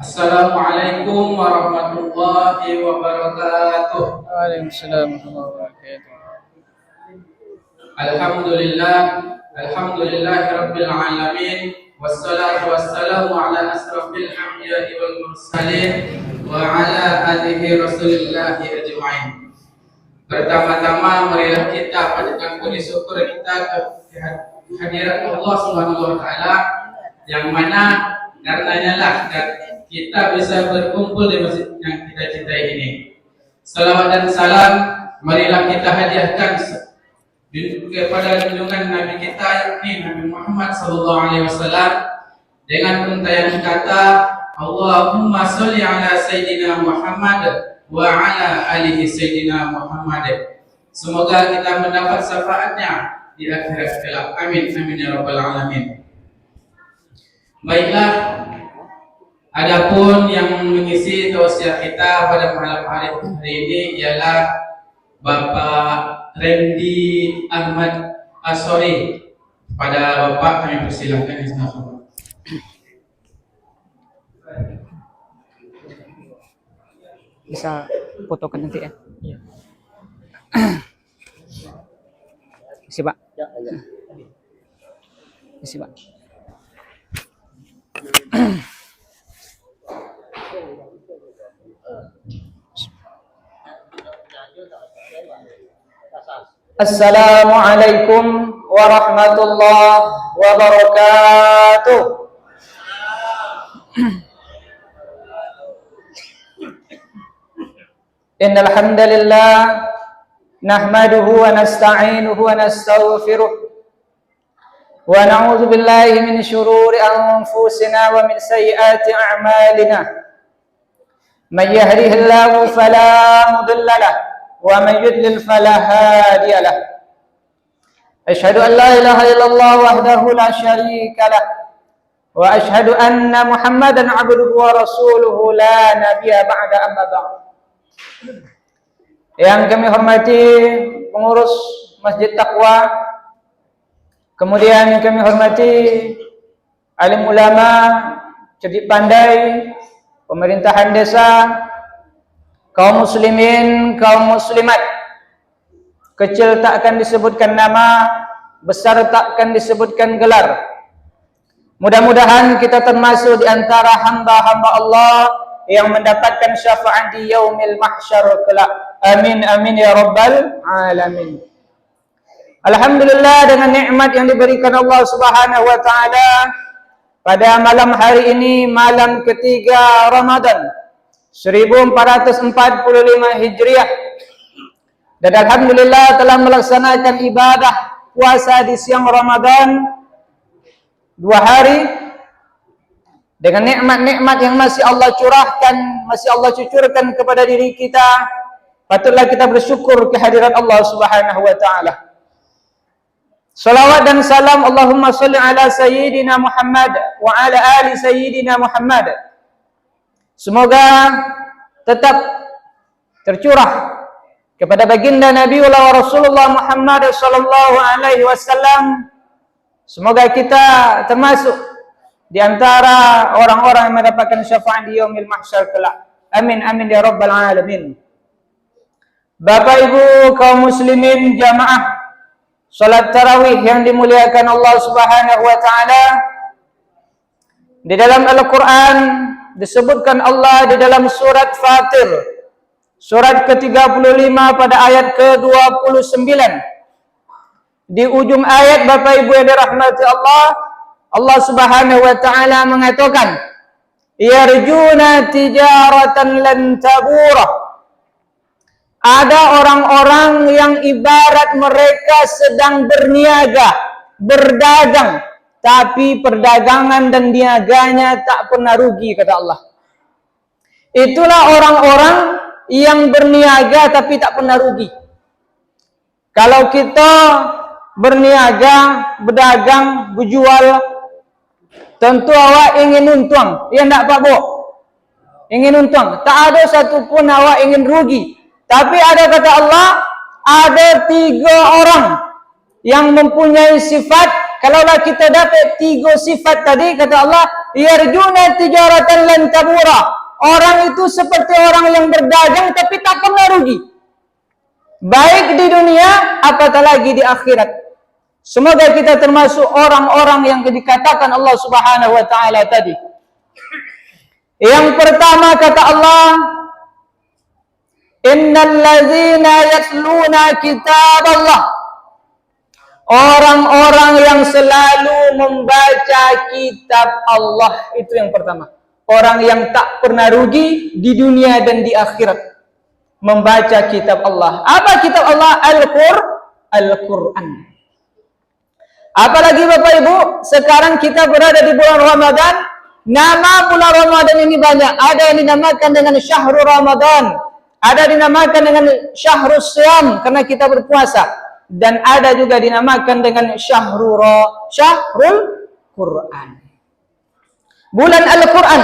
Assalamualaikum warahmatullahi wabarakatuh. Waalaikumsalam warahmatullahi wabarakatuh. Alhamdulillahi rabbil alamin. Wassalatu wassalamu ala asrafil anbiya'i wal mursalin wa ala alihi rasulillahi ajma'in. Pertama-tama marilah kita panjatkan puji syukur kita kehadirat Allah Subhanahu wa taala yang mana karenanya lah kita bisa berkumpul di masjid yang kita cintai ini. Salawat dan salam marilah kita hadiahkan kepada junjungan Nabi kita yakni Nabi Muhammad SAW dengan untayan kata Allahumma sholli ala Sayyidina Muhammad wa ala alihi Sayyidina Muhammad. Semoga kita mendapat syafaatnya di akhirat kelak. Amin amin ya rabbal alamin. Baiklah, adapun yang mengisi tausiah kita pada malam hari ini ialah Bapak Randy Ahmad Asori. Pada Bapak kami persilakan insyaallah. Bisa fotokan nanti ya. Iya. Isi Pak. Ya, ya. Isi Pak. Assalamualaikum warahmatullahi wabarakatuh. Innal hamdalillah nahmaduhu wa nasta'inuhu wa nastaghfiruh wa na'udzu billahi min shururi anfusina wa min sayyiati a'malina. May yahdihillahu fala mudilla lahu wa man yudlil fala hadiya lahu. Asyhadu an la ilaha illallah wahdahu la syarika lahu wa asyhadu anna Muhammadan 'abduhu wa rasuluhu la nabiyya ba'da amma ba'd. Yang kami hormati pengurus Masjid Taqwa, kemudian kami hormati alim ulama, cerdik pandai, pemerintahan desa, kaum muslimin, kaum muslimat. Kecil tak akan disebutkan nama, besar tak akan disebutkan gelar. Mudah-mudahan kita termasuk di antara hamba-hamba Allah yang mendapatkan syafaat di yaumil mahsyar kelak. Amin amin ya rabbal alamin. Alhamdulillah, dengan nikmat yang diberikan Allah Subhanahu wa taala pada malam hari ini, malam ketiga Ramadan 1445 Hijriah, dan alhamdulillah telah melaksanakan ibadah puasa di siang Ramadan 2 hari dengan nikmat-nikmat yang masih Allah curahkan, masih Allah cucurkan kepada diri kita. Patutlah kita bersyukur kehadirat Allah Subhanahu wa taala. Salawat dan salam Allahumma sholli ala Sayyidina Muhammad wa ala ali Sayyidina Muhammad. Semoga tetap tercurah kepada baginda Nabi wa Rasulullah Muhammad sallallahu alaihi wasallam. Semoga kita termasuk di antara orang-orang yang mendapatkan syafaat di yaumil mahsyar kelak. Amin amin ya rabbal alamin. Bapak Ibu kaum muslimin jamaah salat tarawih yang dimuliakan Allah Subhanahu wa taala, di dalam Al-Qur'an disebutkan Allah di dalam surat Fatir, surat ke-35 pada ayat ke-29. Di ujung ayat Bapak Ibu yang dirahmati Allah, Allah Subhanahu wa taala mengatakan, yarjuna tijaratan lan tabura. Ada orang-orang yang ibarat mereka sedang berniaga, berdagang, tapi perdagangan dan niaganya tak pernah rugi, kata Allah. Itulah orang-orang yang berniaga tapi tak pernah rugi. Kalau kita berniaga, berdagang, berjual, tentu awak ingin untung, ya enggak Pak Bu? Ingin untung, tak ada satupun awak ingin rugi. Tapi ada kata Allah, ada 3 orang yang mempunyai sifat. Kalaulah kita dapat 3 sifat tadi, kata Allah, yarjuna tijaratan lan tabura. Orang itu seperti orang yang berdagang tapi tak pernah rugi. Baik di dunia, apatah lagi di akhirat. Semoga kita termasuk orang-orang yang dikatakan Allah Subhanahu wa taala tadi. Yang pertama kata Allah, innal ladzina yatluna kitaballah. Orang-orang yang selalu membaca kitab Allah, itu yang pertama. Orang yang tak pernah rugi di dunia dan di akhirat, membaca kitab Allah. Apa kitab Allah? Al-Quran. Apalagi Bapak Ibu, sekarang kita berada di bulan Ramadan. Nama bulan Ramadan ini banyak. Ada yang dinamakan dengan Syahrul Ramadan, ada dinamakan dengan Syahrul Syam karena kita berpuasa, dan ada juga dinamakan dengan Syahrul Quran. Bulan Al-Quran,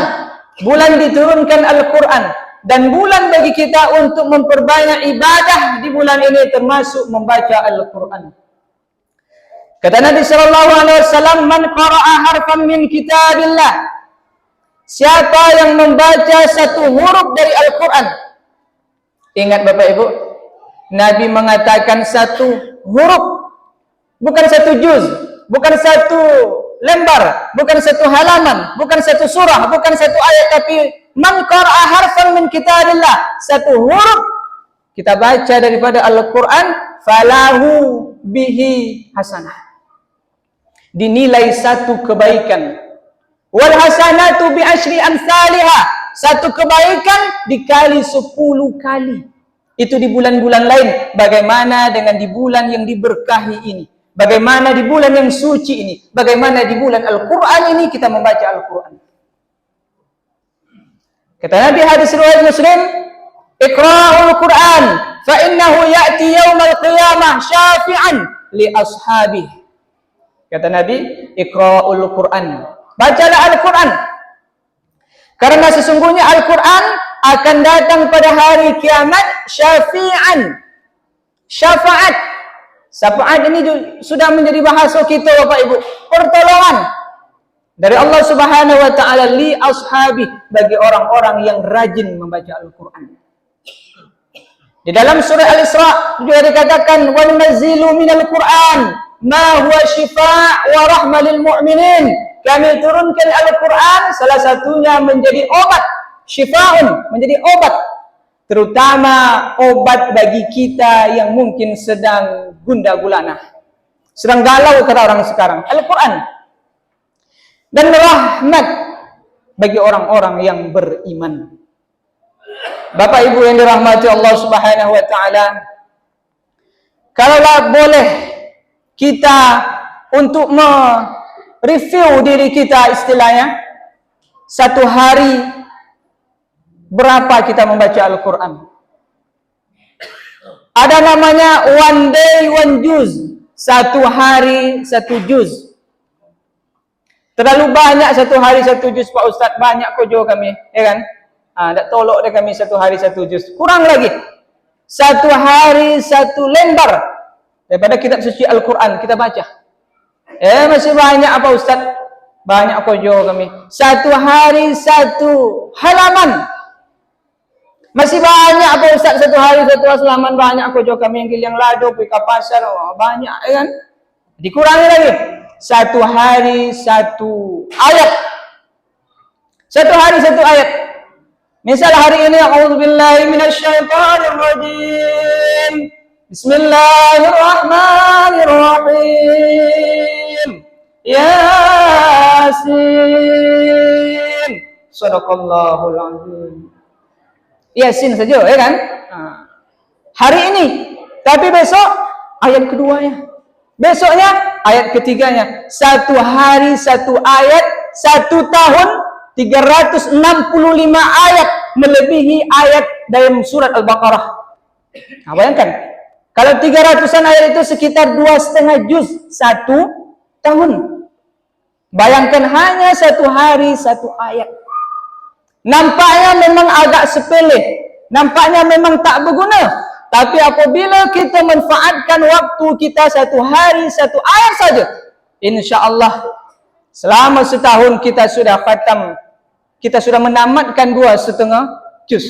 bulan diturunkan Al-Quran, dan bulan bagi kita untuk memperbanyak ibadah di bulan ini termasuk membaca Al-Quran. Kata Nabi sallallahu alaihi wasallam, "Man qara'a harfan min kitabillah." Siapa yang membaca satu huruf dari Al-Quran. Ingat Bapak Ibu, Nabi mengatakan satu huruf, bukan satu juz, bukan satu lembar, bukan satu halaman, bukan satu surah, bukan satu ayat, tapi man qara'a harfan min kitabillah, satu huruf kita baca daripada Al-Quran, falahu bihi hasanah, dinilai satu kebaikan. Wal hasanatu bi asyri amsalha, satu kebaikan dikali 10 kali. Itu di bulan-bulan lain. Bagaimana dengan di bulan yang diberkahi ini? Bagaimana di bulan yang suci ini? Bagaimana di bulan Al-Quran ini kita membaca Al-Quran? Kata Nabi hadis riwayat Muslim, "Iqra'ul Quran fa innahu ya'ti yaumal qiyamah syafi'an li ashabihi." Kata Nabi, "Iqra'ul Quran." Bacalah Al-Quran. Karena sesungguhnya Al-Quran akan datang pada hari kiamat syafi'an. Syafaat. Syafaat ini sudah menjadi bahasa kita Bapak Ibu. Pertolongan dari Allah Subhanahu wa taala li ashabi, bagi orang-orang yang rajin membaca Al-Quran. Di dalam surah Al-Isra juga dikatakan, "Wa nunazzilu minal Qur'an ma huwa shifaa' wa rahmah lil mu'minin." Kami turunkan Al-Quran, salah satunya menjadi obat, syifa'un, menjadi obat, terutama obat bagi kita yang mungkin sedang gundah gulana, sedang galau kata orang sekarang. Al-Quran dan rahmat bagi orang-orang yang beriman. Bapak Ibu yang dirahmati Allah Subhanahu wa taala, kalaulah boleh kita untuk review diri kita, istilahnya satu hari berapa kita membaca Al-Quran. Ada namanya one day one juz, satu hari satu juz. Terlalu banyak satu hari satu juz Pak Ustaz, banyak kojo kami, ya kan? Tak tolok deh kami satu hari satu juz, kurang lagi satu hari satu lembar daripada kitab suci Al-Quran kita baca. Masih banyak apa Ustaz? Banyak kojo kami. Satu hari satu halaman. Masih banyak apa Ustaz? Satu hari satu halaman, banyak kojo kami yang lado, pergi ke pasar, banyak, ya kan? Dikurangi lagi. Satu hari satu ayat. Satu hari satu ayat. Misal hari ini, a'udzubillahi minasyaitonirrajim. Bismillahirrahmanirrahim. Yasin. Shadaqallahul azim. Yasin saja, ya kan? Hari ini. Tapi besok ayat keduanya. Besoknya ayat ketiganya. Satu hari satu ayat, satu tahun 365 ayat, melebihi ayat dalam surat Al-Baqarah. Bayangkan. Kalau 300-an ayat itu sekitar 2,5 juz satu tahun. Bayangkan hanya satu hari satu ayat. Nampaknya memang agak sepele, nampaknya memang tak berguna. Tapi apabila kita manfaatkan waktu kita satu hari satu ayat saja, insya Allah Selama setahun kita sudah khatam, kita sudah menamatkan 2,5 juz.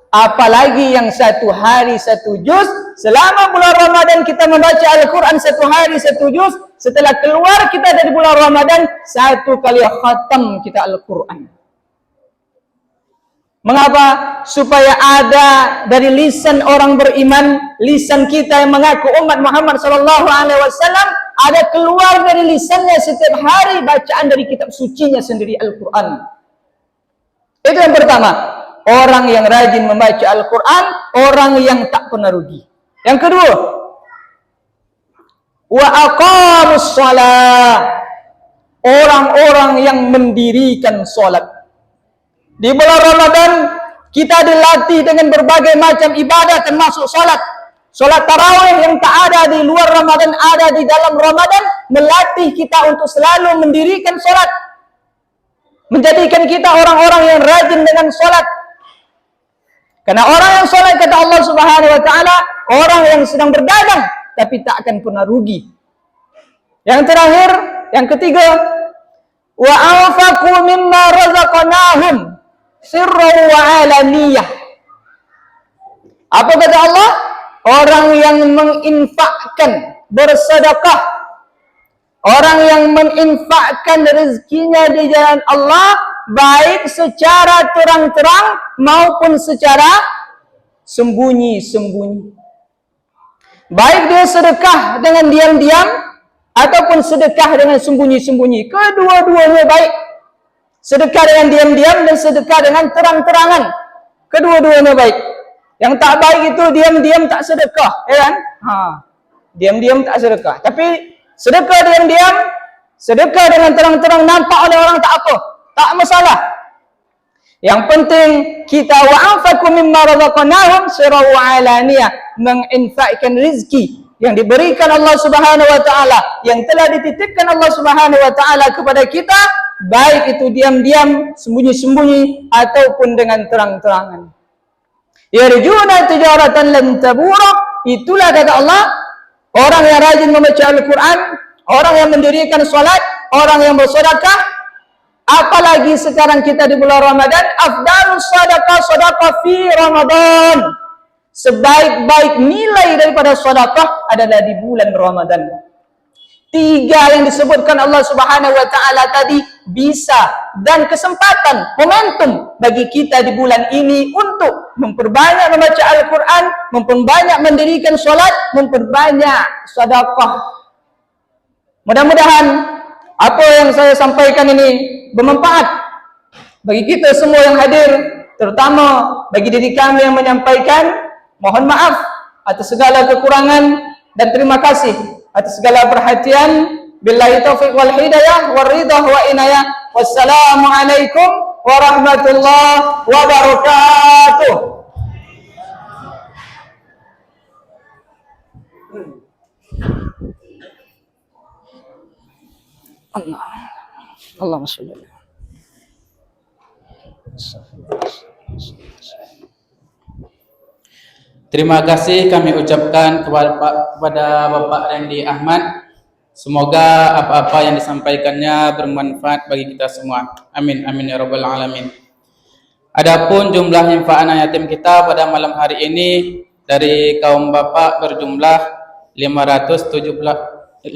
Apalagi yang 1 hari 1 juz. Selama bulan Ramadan kita membaca Al-Quran 1 hari 1 juz. Setelah keluar kita dari bulan Ramadan, 1 kali khatam kita Al-Quran. Mengapa? Supaya ada dari lisan orang beriman, lisan kita yang mengaku umat Muhammad sallallahu alaihi wasallam, ada keluar dari lisannya setiap hari bacaan dari kitab sucinya sendiri Al-Quran. Itu yang pertama, orang yang rajin membaca Al-Quran, orang yang tak pernah rugi. Yang kedua, wa aqamus shalah, orang-orang yang mendirikan salat. Di bulan Ramadan kita dilatih dengan berbagai macam ibadah termasuk salat. Salat tarawih yang tak ada di luar Ramadan, ada di dalam Ramadan, melatih kita untuk selalu mendirikan salat. Menjadikan kita orang-orang yang rajin dengan salat. Karena orang yang salat, kata Allah Subhanahu wa taala, orang yang sedang berdagang tapi tak akan pernah rugi. Yang terakhir, yang ketiga, wa anfaqu mimma razaqnahum sirran wa alaniyah. Apa kata Allah? Orang yang menginfakkan, bersedekah, orang yang menginfakkan rezekinya di jalan Allah, baik secara terang-terang maupun secara sembunyi-sembunyi. Baik dia sedekah dengan diam-diam ataupun sedekah dengan sembunyi-sembunyi. Kedua-duanya baik. Sedekah dengan diam-diam dan sedekah dengan terang-terangan. Kedua-duanya baik. Yang tak baik itu diam-diam tak sedekah, ya kan? Diam-diam tak sedekah. Tapi sedekah diam-diam, sedekah dengan terang-terang nampak oleh orang tak apa, tak masalah. Yang penting kita wa anfaqu mimma razaqnahum sirran wa alaniyah, menginfakkan rezeki yang diberikan Allah Subhanahu wa taala, yang telah dititipkan Allah Subhanahu wa taala kepada kita, baik itu diam-diam, sembunyi-sembunyi ataupun dengan terang-terangan. Yarjuna tijaratan lan tabura, itulah kata Allah, orang yang rajin membaca Al-Quran, orang yang mendirikan salat, orang yang bersedekah. Apalagi sekarang kita di bulan Ramadan, afdalus sadaqah sadaqah fi Ramadan. Sebaik-baik nilai daripada sedekah adalah di bulan Ramadan. 3 yang disebutkan Allah Subhanahu wa taala tadi bisa dan kesempatan, momentum bagi kita di bulan ini untuk memperbanyak membaca Al-Quran, memperbanyak mendirikan salat, memperbanyak sedekah. Mudah-mudahan apa yang saya sampaikan ini bermanfaat bagi kita semua yang hadir, terutama bagi diri kami yang menyampaikan. Mohon maaf atas segala kekurangan dan terima kasih atas segala perhatian. Billahi taufiq wal hidayah wal ridha wa inayah. Wassalamualaikum warahmatullahi wabarakatuh. Allahumma sholli ala Terima kasih kami ucapkan kepada Bapak Randy Ahmad. Semoga apa-apa yang disampaikannya bermanfaat bagi kita semua. Amin, amin ya rabbal alamin. Adapun jumlah infak anak yatim kita pada malam hari ini dari kaum bapak berjumlah 578.000,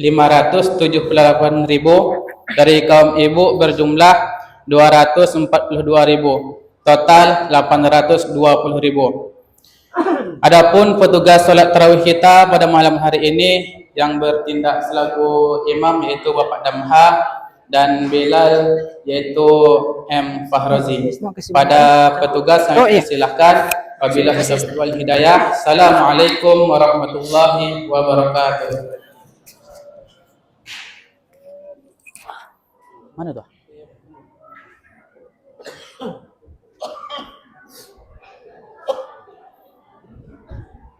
dari kaum ibu berjumlah 242.000, total 820.000. Adapun petugas solat tarawih kita pada malam hari ini yang bertindak selaku imam yaitu Bapak Damha dan Bilal yaitu M. Fahrozi. Pada petugas saya silakan. Wabillahi taufiq wal hidayah. Assalamualaikum warahmatullahi wabarakatuh. Mana tuh?